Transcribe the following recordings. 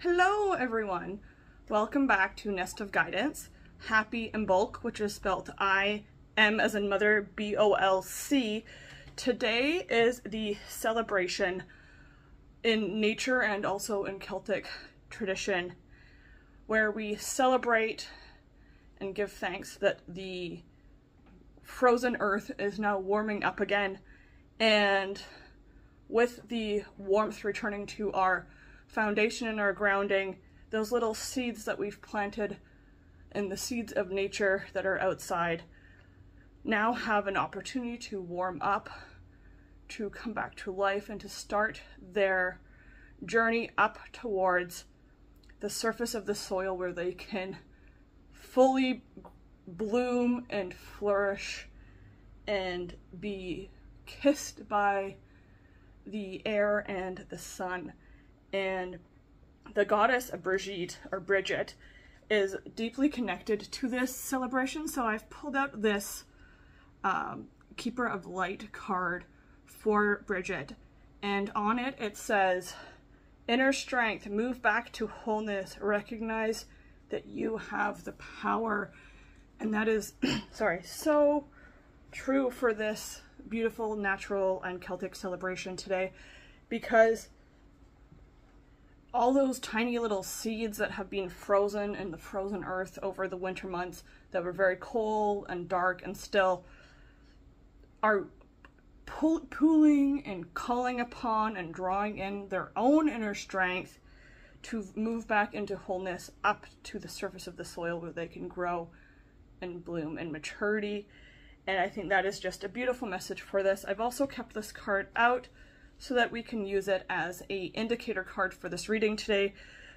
Hello everyone! Welcome back to Nest of Guidance. Happy Imbolc, which is spelled I-M as in mother, B-O-L-C. Today is the celebration in nature and also in Celtic tradition where we celebrate and give thanks that the frozen earth is now warming up again, and with the warmth returning to our foundation and our grounding, those little seeds that we've planted and the seeds of nature that are outside now have an opportunity to warm up, to come back to life, and to start their journey up towards the surface of the soil where they can fully bloom and flourish and be kissed by the air and the sun. And the goddess Brigid, or Brigid, is deeply connected to this celebration. So I've pulled out this Keeper of Light card for Brigid, and on it it says, inner strength, move back to wholeness, recognize that you have the power. And that is sorry, so true for this beautiful natural and Celtic celebration today, because all those tiny little seeds that have been frozen in the frozen earth over the winter months that were very cold and dark and still are pooling and calling upon and drawing in their own inner strength to move back into wholeness up to the surface of the soil where they can grow and bloom in maturity. And I think that is just a beautiful message for this. I've also kept this card out so that we can use it as a indicator card for this reading today.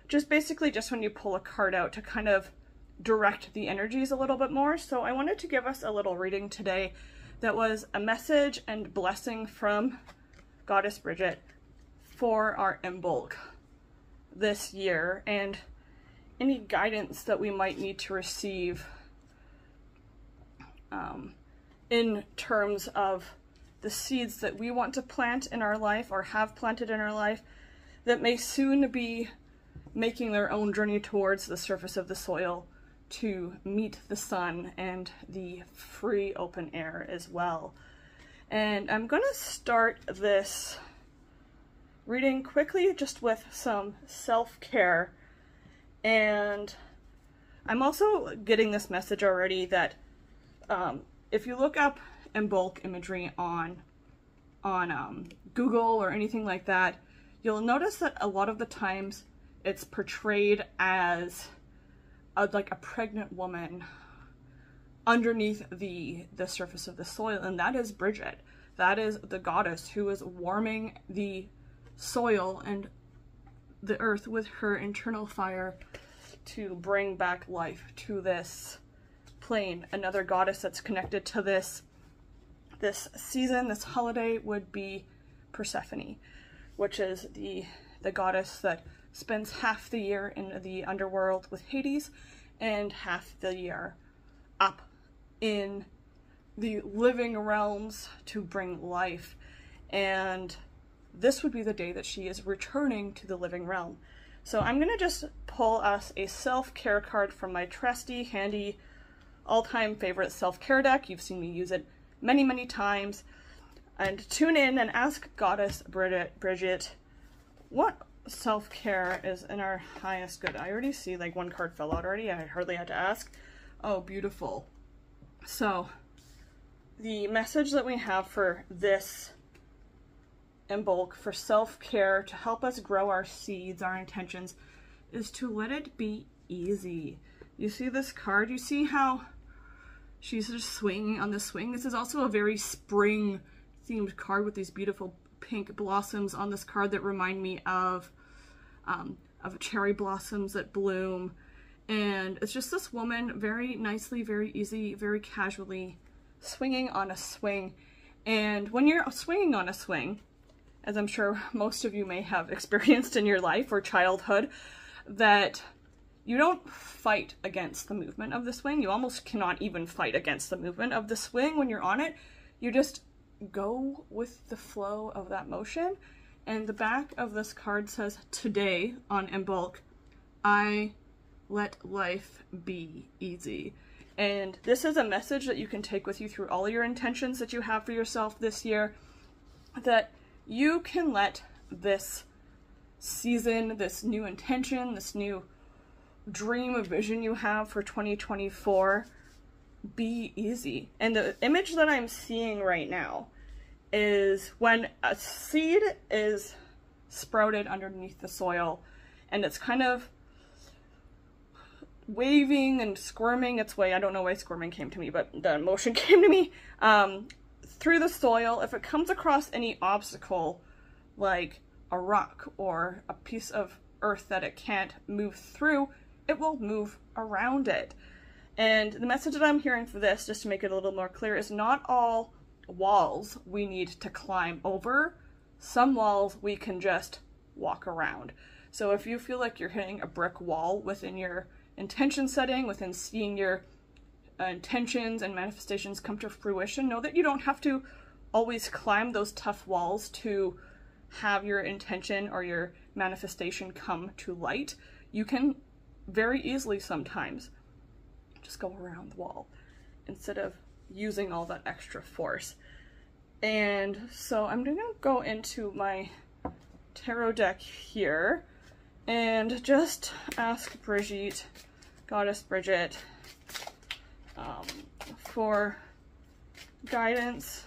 Just basically just when you pull a card out to kind of direct the energies a little bit more. So I wanted to give us a little reading today that was a message and blessing from Goddess Brigid for our Imbolc this year, and any guidance that we might need to receive in terms of the seeds that we want to plant in our life or have planted in our life that may soon be making their own journey towards the surface of the soil to meet the sun and the free open air as well. And I'm going to start this reading quickly just with some self-care. And I'm also getting this message already that if you look up Imbolc imagery on Google or anything like that, you'll notice that a lot of the times it's portrayed as like a pregnant woman underneath the surface of the soil, and that is Brigid. That is the goddess who is warming the soil and the earth with her internal fire to bring back life to this plane. Another goddess that's connected to this season, this holiday, would be Persephone, which is the goddess that spends half the year in the underworld with Hades and half the year up in the living realms to bring life. And this would be the day that she is returning to the living realm. So I'm going to just pull us a self-care card from my trusty, handy, all-time favorite self-care deck. You've seen me use it many, many times. And tune in and ask Goddess Brigid what self-care is in our highest good. I already see like one card fell out already. I hardly had to ask. Oh, beautiful. So the message that we have for this Imbolc for self-care to help us grow our seeds, our intentions, is to let it be easy. You see this card? You see how she's just swinging on the swing? This is also a very spring themed card with these beautiful pink blossoms on this card that remind me of cherry blossoms that bloom. And it's just this woman very nicely, very easy, very casually swinging on a swing. And when you're swinging on a swing, as I'm sure most of you may have experienced in your life or childhood, that you don't fight against the movement of the swing. You almost cannot even fight against the movement of the swing when you're on it. You just go with the flow of that motion. And the back of this card says, today on Imbolc, I let life be easy. And this is a message that you can take with you through all your intentions that you have for yourself this year, that you can let this season, this new intention, this new dream or vision you have for 2024 be easy. And the image that I'm seeing right now is when a seed is sprouted underneath the soil and it's kind of waving and squirming its way. I don't know why squirming came to me, but the emotion came to me, through the soil. If it comes across any obstacle, like a rock or a piece of earth that it can't move through, it will move around it. And the message that I'm hearing for this, just to make it a little more clear, is not all walls we need to climb over. Some walls we can just walk around. So if you feel like you're hitting a brick wall within your intention setting, within seeing your intentions and manifestations come to fruition, know that you don't have to always climb those tough walls to have your intention or your manifestation come to light. You can very easily sometimes just go around the wall instead of using all that extra force. And so I'm gonna go into my tarot deck here and just ask Brigid, Goddess Brigid, for guidance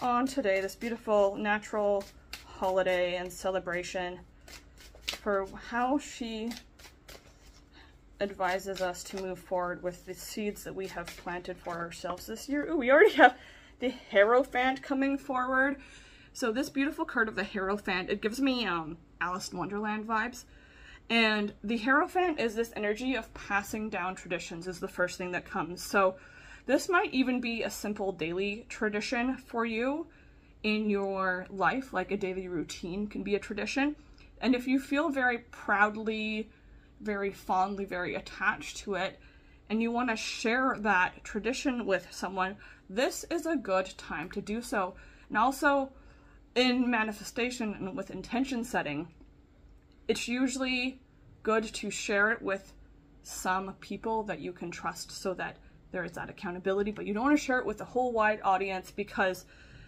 on today, this beautiful natural holiday and celebration, for how she advises us to move forward with the seeds that we have planted for ourselves this year. Ooh, we already have the Hierophant coming forward. So this beautiful card of the Hierophant, it gives me Alice in Wonderland vibes. And the Hierophant is this energy of passing down traditions, is the first thing that comes. So this might even be a simple daily tradition for you in your life, like a daily routine can be a tradition. And if you feel very proudly, very fondly, very attached to it, and you want to share that tradition with someone, this is a good time to do so. And also in manifestation and with intention setting, it's usually good to share it with some people that you can trust so that there is that accountability, but you don't want to share it with a whole wide audience, because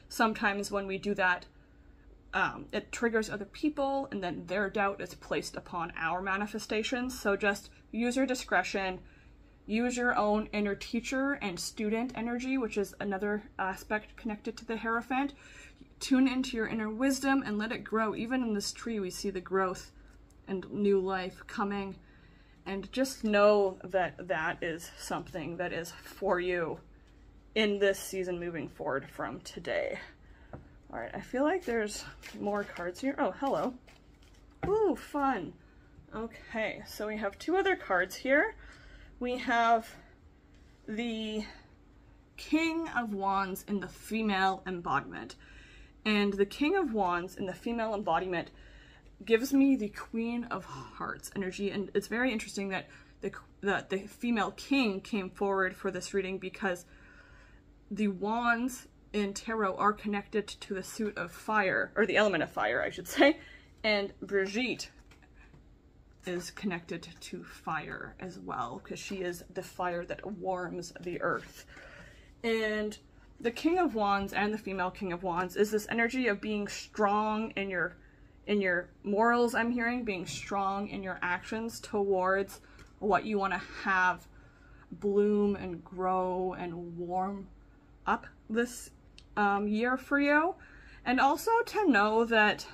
sometimes when we do that, it triggers other people and then their doubt is placed upon our manifestations. So just use your discretion, use your own inner teacher and student energy, which is another aspect connected to the Hierophant. Tune into your inner wisdom and let it grow. Even in this tree, we see the growth and new life coming. And just know that that is something that is for you in this season moving forward from today. All right, I feel like there's more cards here. Oh, hello. Ooh, fun. Okay, so we have two other cards here. We have the King of Wands in the female embodiment. And the King of Wands in the female embodiment gives me the Queen of Hearts energy. And it's very interesting that the female king came forward for this reading, because the wands in tarot are connected to the suit of fire, or the element of fire, I should say. And Brigid is connected to fire as well, because she is the fire that warms the earth. And the King of Wands and the female King of Wands is this energy of being strong in your morals, I'm hearing, being strong in your actions towards what you want to have bloom and grow and warm up this year for you. And also to know that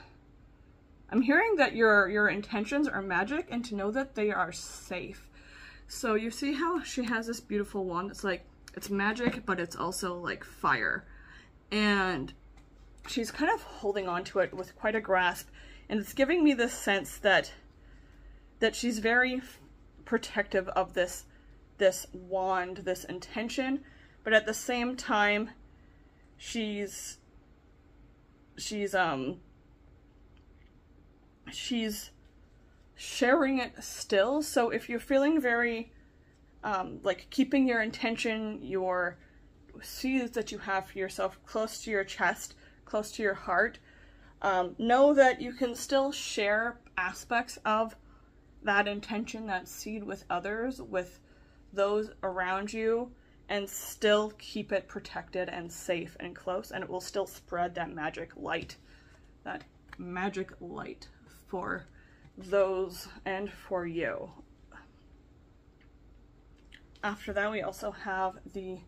I'm hearing that your intentions are magic, and to know that they are safe. So you see how she has this beautiful wand. It's like, it's magic, but it's also like fire. And she's kind of holding on to it with quite a grasp. And it's giving me this sense that she's very protective of this wand, this intention, but at the same time, she's sharing it still. So if you're feeling very like keeping your intention, your seeds that you have for yourself close to your chest, close to your heart, know that you can still share aspects of that intention, that seed with others, with those around you, and still keep it protected and safe and close, and it will still spread that magic light for those and for you. After that, we also have the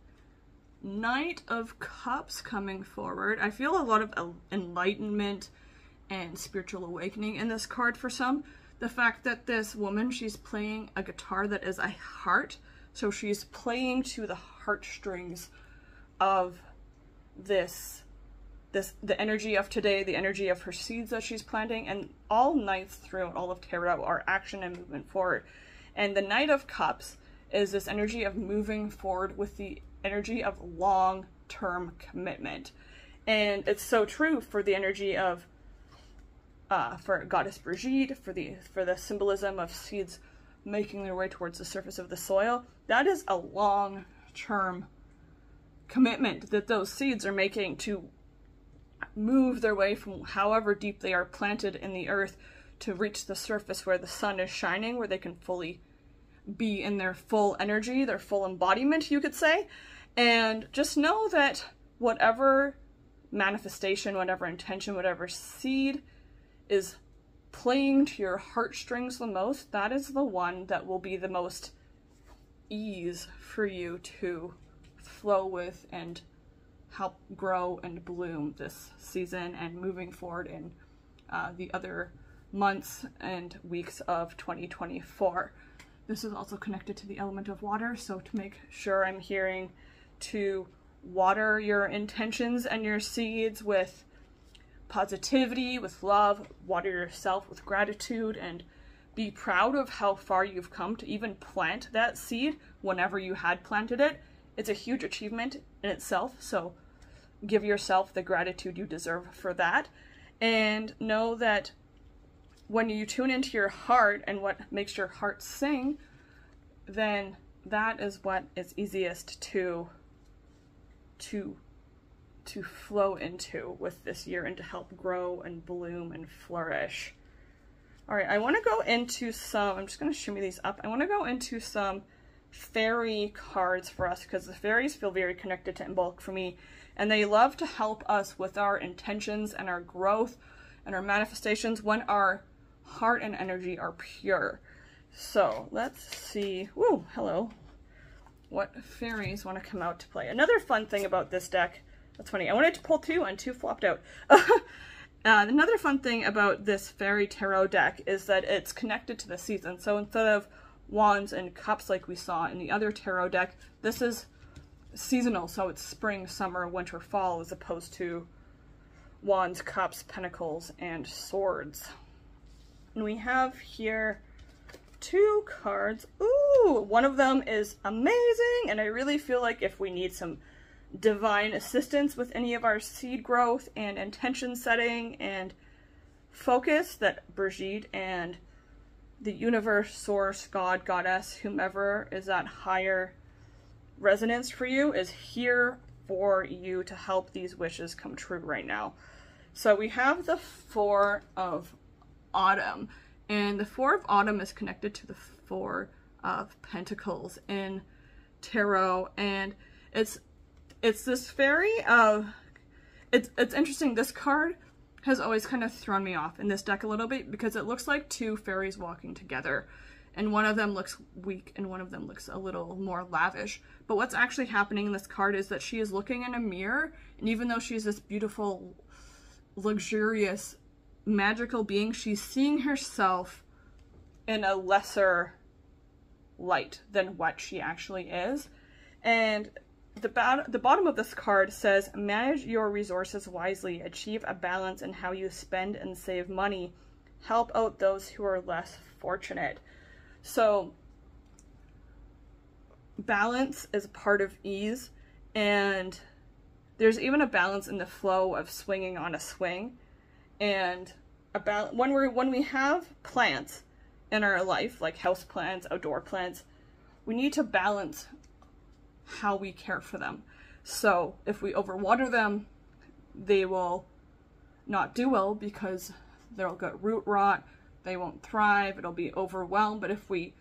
Knight of Cups coming forward. I feel a lot of enlightenment and spiritual awakening in this card for some. The fact that this woman, she's playing a guitar that is a heart, so she's playing to the heartstrings of the energy of today, the energy of her seeds that she's planting, and all nights throughout all of tarot are action and movement forward. And the Knight of Cups is this energy of moving forward with the energy of long-term commitment. And it's so true for the energy of for Goddess Brigid, for the symbolism of seeds making their way towards the surface of the soil. That is a long-term commitment that those seeds are making to move their way from however deep they are planted in the earth to reach the surface where the sun is shining, where they can fully be in their full energy, their full embodiment, you could say. And just know that whatever manifestation, whatever intention, whatever seed is playing to your heartstrings the most, that is the one that will be the most ease for you to flow with and help grow and bloom this season and moving forward in the other months and weeks of 2024. This is also connected to the element of water, so to make sure I'm hearing to water your intentions and your seeds with positivity, with love, water yourself with gratitude, and be proud of how far you've come to even plant that seed whenever you had planted it. It's a huge achievement in itself, so give yourself the gratitude you deserve for that. And know that when you tune into your heart and what makes your heart sing, then that is what is easiest to flow into with this year and to help grow and bloom and flourish. All right, I want to go into some, I'm just going to shimmy these up. I want to go into some fairy cards for us because the fairies feel very connected to Imbolc for me, and they love to help us with our intentions and our growth and our manifestations when our heart and energy are pure. So let's see, ooh, hello, what fairies want to come out to play. Another fun thing about this deck, that's funny, I wanted to pull two and two flopped out. Another fun thing about this fairy tarot deck is that it's connected to the season. So instead of wands and cups like we saw in the other tarot deck, this is seasonal, so it's spring, summer, winter, fall, as opposed to wands, cups, pentacles, and swords. And we have here two cards. Ooh, one of them is amazing, and I really feel like if we need some divine assistance with any of our seed growth and intention setting and focus, that Brigid and the universe, source, God, goddess, whomever is that higher resonance for you is here for you to help these wishes come true right now. So we have the Four of Autumn, and the Four of Autumn is connected to the Four of Pentacles in tarot, and it's this fairy of, it's interesting, this card has always kind of thrown me off in this deck a little bit because it looks like two fairies walking together, and one of them looks weak and one of them looks a little more lavish. But what's actually happening in this card is that she is looking in a mirror, and even though she's this beautiful, luxurious, magical being, she's seeing herself in a lesser light than what she actually is. And the bottom of this card says, manage your resources wisely, achieve a balance in how you spend and save money, help out those who are less fortunate. So balance is part of ease, and there's even a balance in the flow of swinging on a swing. And about when we have plants in our life, like house plants, outdoor plants, we need to balance how we care for them. So if we overwater them, they will not do well because they'll get root rot, they won't thrive, it'll be overwhelmed. But if we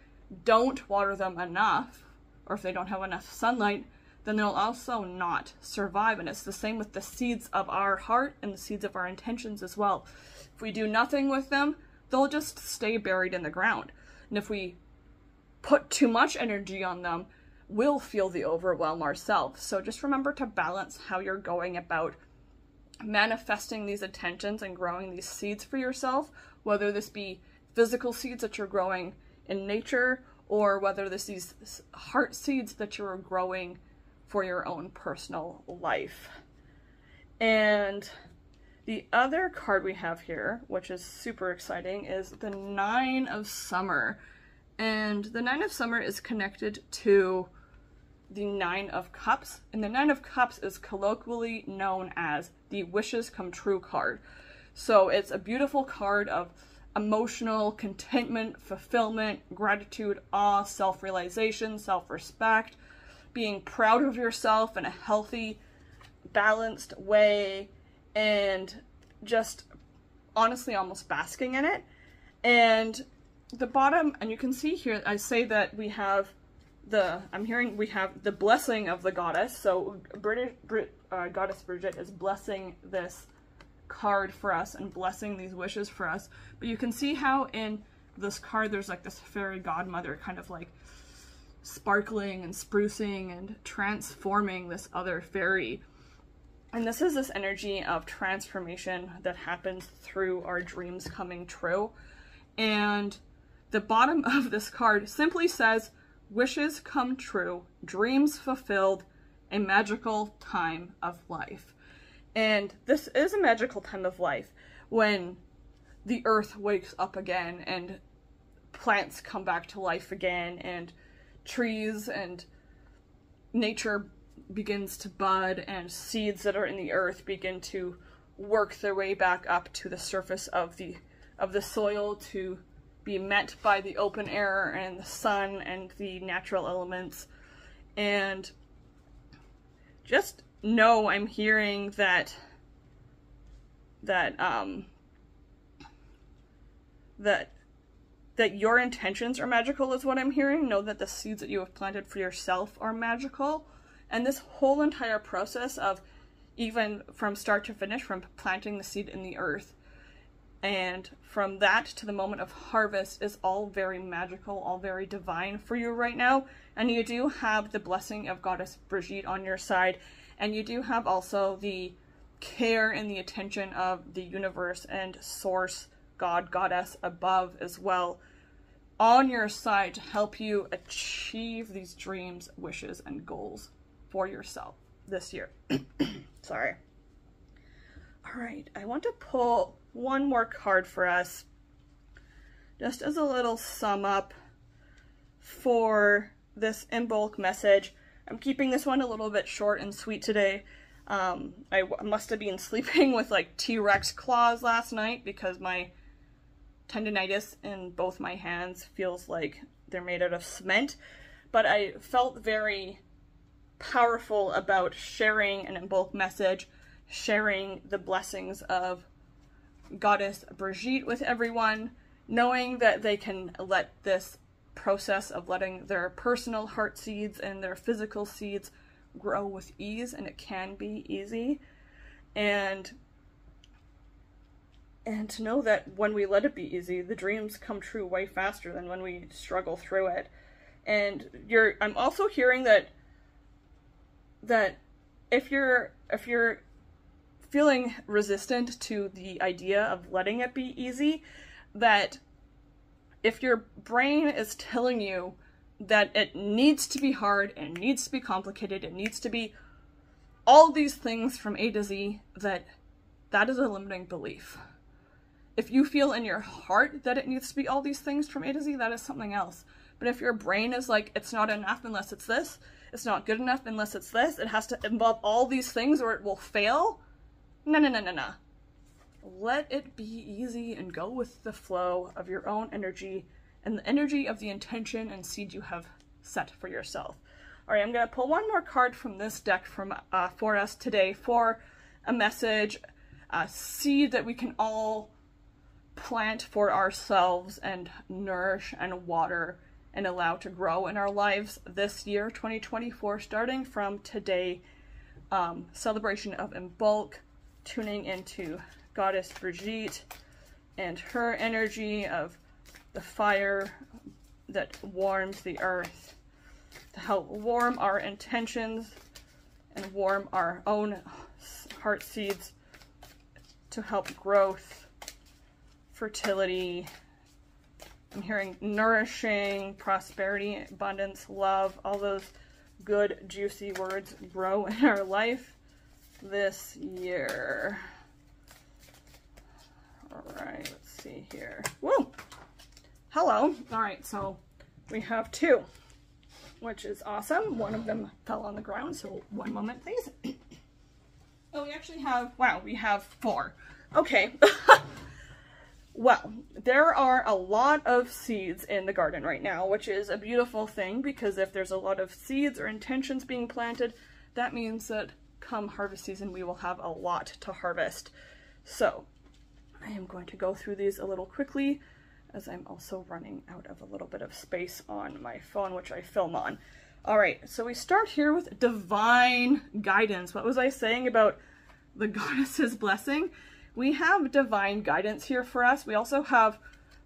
don't water them enough, or if they don't have enough sunlight, then they'll also not survive. And it's the same with the seeds of our heart and the seeds of our intentions as well. If we do nothing with them, they'll just stay buried in the ground. And if we put too much energy on them, we'll feel the overwhelm ourselves. So just remember to balance how you're going about manifesting these intentions and growing these seeds for yourself, whether this be physical seeds that you're growing in nature, or whether this is heart seeds that you're growing for your own personal life. And the other card we have here, which is super exciting, is the Nine of Summer. And the Nine of Summer is connected to the Nine of Cups. And the Nine of Cups is colloquially known as the Wishes Come True card. So it's a beautiful card of emotional contentment, fulfillment, gratitude, awe, self-realization, self-respect, being proud of yourself in a healthy, balanced way, and just honestly almost basking in it. And the bottom, and you can see here, I say that we have we have the blessing of the goddess. So Goddess Brigid is blessing this card for us and blessing these wishes for us. But you can see how in this card there's like this fairy godmother kind of like sparkling and sprucing and transforming this other fairy. And this is this energy of transformation that happens through our dreams coming true. And the bottom of this card simply says, wishes come true, dreams fulfilled, a magical time of life. And this is a magical time of life when the earth wakes up again and plants come back to life again and trees and nature begins to bud and seeds that are in the earth begin to work their way back up to the surface of the soil to be met by the open air and the sun and the natural elements. And just know I'm hearing that your intentions are magical is what I'm hearing. Know that the seeds that you have planted for yourself are magical. And this whole entire process of, even from start to finish, from planting the seed in the earth and from that to the moment of harvest, is all very magical, all very divine for you right now. And you do have the blessing of Goddess Brigid on your side. And you do have also the care and the attention of the universe and source, God, goddess above as well, on your side to help you achieve these dreams, wishes, and goals for yourself this year. Sorry. All right, I want to pull one more card for us, just as a little sum up for this Imbolc message. I'm keeping this one a little bit short and sweet today. I must have been sleeping with like T-Rex claws last night because my tendinitis in both my hands feels like they're made out of cement. But I felt very powerful about sharing an Imbolc message, sharing the blessings of Goddess Brigid with everyone, knowing that they can let this process of letting their personal heart seeds and their physical seeds grow with ease, and it can be easy, and to know that when we let it be easy, the dreams come true way faster than when we struggle through it. And I'm also hearing that if you're feeling resistant to the idea of letting it be easy, that if your brain is telling you that it needs to be hard, it needs to be complicated, it needs to be all these things from A to Z, that is a limiting belief. If you feel in your heart that it needs to be all these things from A to Z, that is something else. But if your brain is like, it's not enough unless it's this, it's not good enough unless it's this, it has to involve all these things or it will fail, no. Let it be easy and go with the flow of your own energy and the energy of the intention and seed you have set for yourself. All right, I'm going to pull one more card from this deck for us today for a message, a seed that we can all plant for ourselves and nourish and water and allow to grow in our lives this year, 2024, starting from today. Celebration of Imbolc, tuning into Goddess Brigid and her energy of the fire that warms the earth, to help warm our intentions and warm our own heart seeds, to help growth, fertility. I'm hearing nourishing, prosperity, abundance, love, all those good, juicy words grow in our life this year. All right, let's see here. Woo! Hello. All right, so we have two, which is awesome. One of them fell on the ground, so one moment, please. Oh, we actually have, wow, we have four. Okay. Well, there are a lot of seeds in the garden right now, which is a beautiful thing, because if there's a lot of seeds or intentions being planted, that means that come harvest season, we will have a lot to harvest. So I am going to go through these a little quickly, as I'm also running out of a little bit of space on my phone, which I film on. All right, so we start here with divine guidance. What was I saying about the goddess's blessing? We have divine guidance here for us. We also have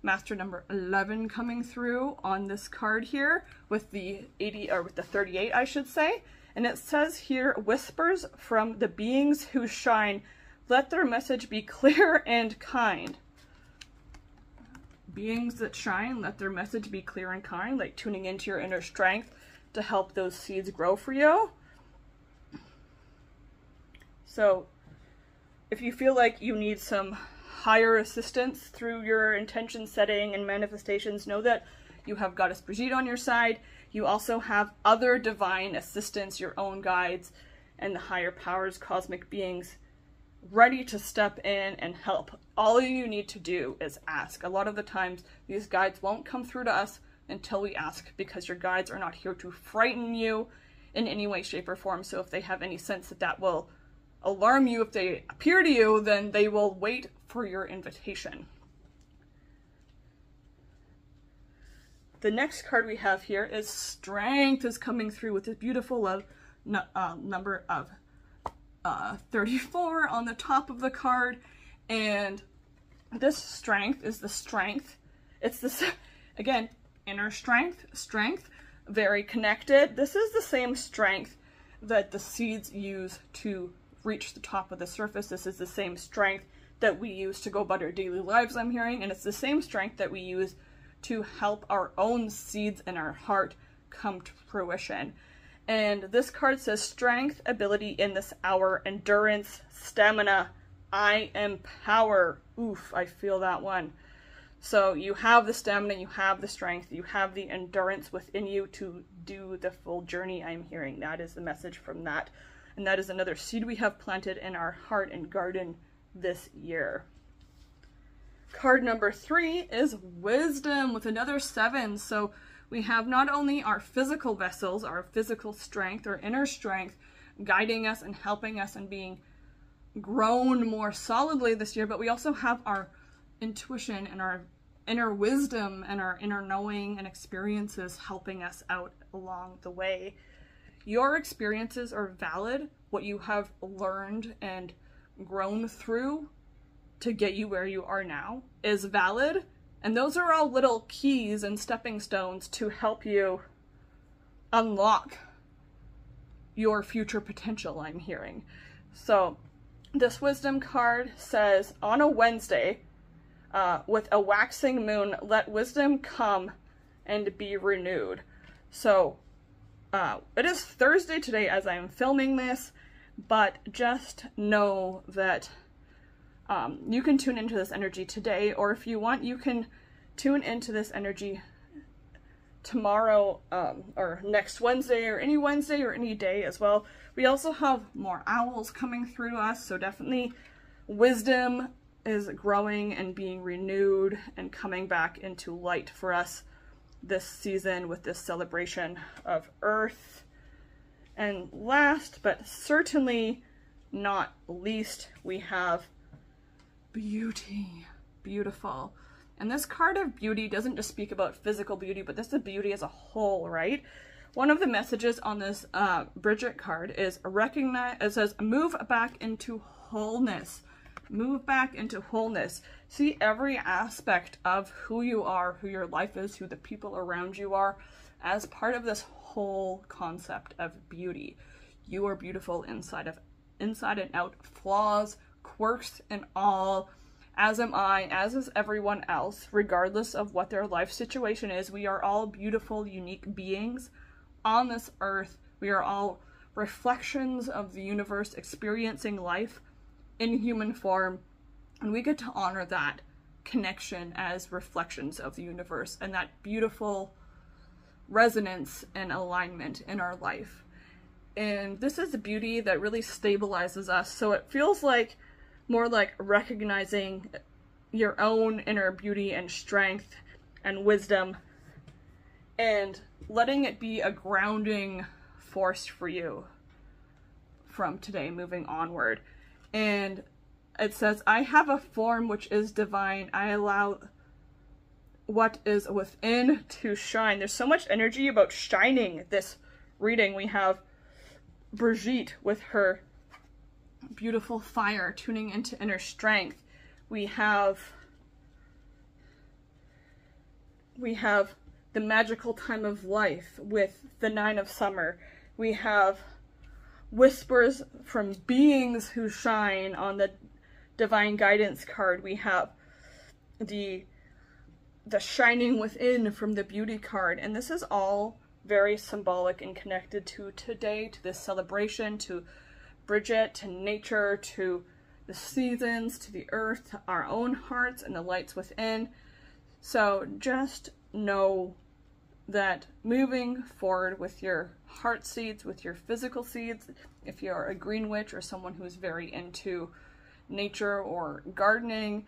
master number 11 coming through on this card here with the 80, or with the 38, I should say. And it says here, whispers from the beings who shine, let their message be clear and kind. Beings that shine, let their message be clear and kind, like tuning into your inner strength to help those seeds grow for you. So if you feel like you need some higher assistance through your intention setting and manifestations, know that you have Goddess Brigid on your side. You also have other divine assistants, your own guides, and the higher powers, cosmic beings, ready to step in and help. All you need to do is ask. A lot of the times, these guides won't come through to us until we ask, because your guides are not here to frighten you in any way, shape, or form. So if they have any sense that that will alarm you if they appear to you, then they will wait for your invitation. The next card we have here is Strength is coming through with this beautiful number of 34 on the top of the card. And this strength is the strength. It's this, again, inner strength, very connected. This is the same strength that the seeds use to reach the top of the surface. This is the same strength that we use to go about our daily lives, I'm hearing, and it's the same strength that we use to help our own seeds in our heart come to fruition. And this card says strength, ability in this hour, endurance, stamina, I am power. Oof, I feel that one. So you have the stamina, you have the strength, you have the endurance within you to do the full journey, I'm hearing. That is the message from that. And that is another seed we have planted in our heart and garden this year. Card number 3 is Wisdom with another 7. So we have not only our physical vessels, our physical strength, our inner strength, guiding us and helping us and being grown more solidly this year, but we also have our intuition and our inner wisdom and our inner knowing and experiences helping us out along the way. Your experiences are valid. What you have learned and grown through to get you where you are now is valid. And those are all little keys and stepping stones to help you unlock your future potential, I'm hearing. So this wisdom card says, on a Wednesday, with a waxing moon, let wisdom come and be renewed. So it is Thursday today as I'm filming this, but just know that you can tune into this energy today, or if you want, you can tune into this energy tomorrow or next Wednesday or any day as well. We also have more owls coming through to us, so definitely wisdom is growing and being renewed and coming back into light for us this season with this celebration of Earth. And last but certainly not least, we have beauty. beautiful. And this card of beauty doesn't just speak about physical beauty, but this is beauty as a whole, right? One of the messages on this Brigid card is recognize, it says, move back into wholeness. Move back into wholeness. See every aspect of who you are, who your life is, who the people around you are, as part of this whole concept of beauty. You are beautiful inside and out, flaws, quirks, and all. As am I, as is everyone else, regardless of what their life situation is. We are all beautiful, unique beings on this earth. We are all reflections of the universe experiencing life in human form, and we get to honor that connection as reflections of the universe and that beautiful resonance and alignment in our life. And this is a beauty that really stabilizes us, so it feels like more like recognizing your own inner beauty and strength and wisdom and letting it be a grounding force for you from today moving onward. And it says, I have a form which is divine. I allow what is within to shine. There's so much energy about shining this reading. We have Brigid with her beautiful fire, tuning into inner strength. We have the magical time of life with the 9 of summer. We have whispers from beings who shine on the divine guidance card. We have the shining within from the beauty card. And this is all very symbolic and connected to today, to this celebration, to Brigid, to nature, to the seasons, to the earth, to our own hearts and the lights within. So just know that moving forward with your heart seeds, with your physical seeds, if you're a green witch or someone who's very into nature or gardening,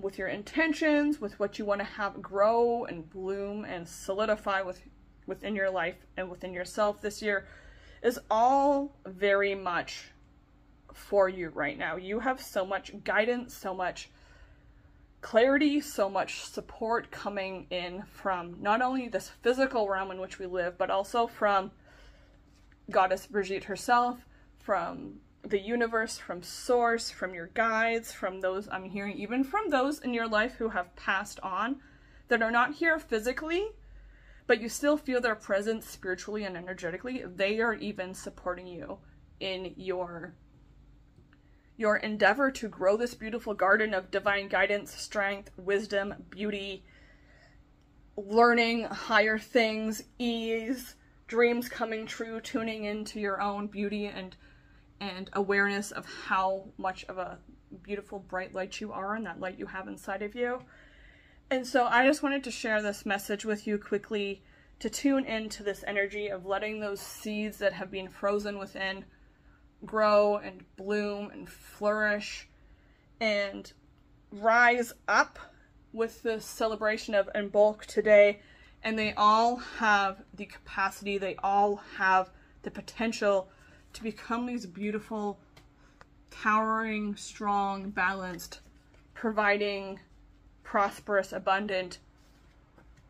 with your intentions, with what you want to have grow and bloom and solidify within your life and within yourself this year, is all very much for you right now. You have so much guidance, so much clarity, so much support coming in from not only this physical realm in which we live, but also from Goddess Brigid herself, from the universe, from source, from your guides, from those I'm hearing, even from those in your life who have passed on, that are not here physically, but you still feel their presence spiritually and energetically. They are even supporting you in your endeavor to grow this beautiful garden of divine guidance, strength, wisdom, beauty, learning higher things, ease, dreams coming true, tuning into your own beauty and awareness of how much of a beautiful bright light you are and that light you have inside of you. And so I just wanted to share this message with you quickly to tune into this energy of letting those seeds that have been frozen within grow and bloom and flourish and rise up with the celebration of Imbolc today. And they all have the capacity, they all have the potential to become these beautiful, towering, strong, balanced, providing prosperous, abundant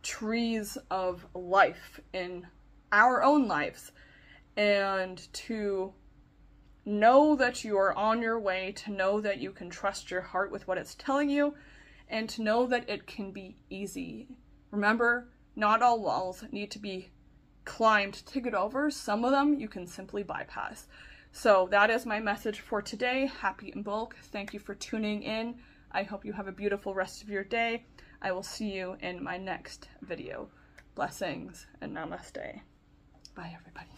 trees of life in our own lives. And to know that you are on your way, to know that you can trust your heart with what it's telling you, and to know that it can be easy. Remember, not all walls need to be climbed to get over. Some of them you can simply bypass. So that is my message for today. Happy Imbolc. Thank you for tuning in. I hope you have a beautiful rest of your day. I will see you in my next video. Blessings and namaste. Bye, everybody.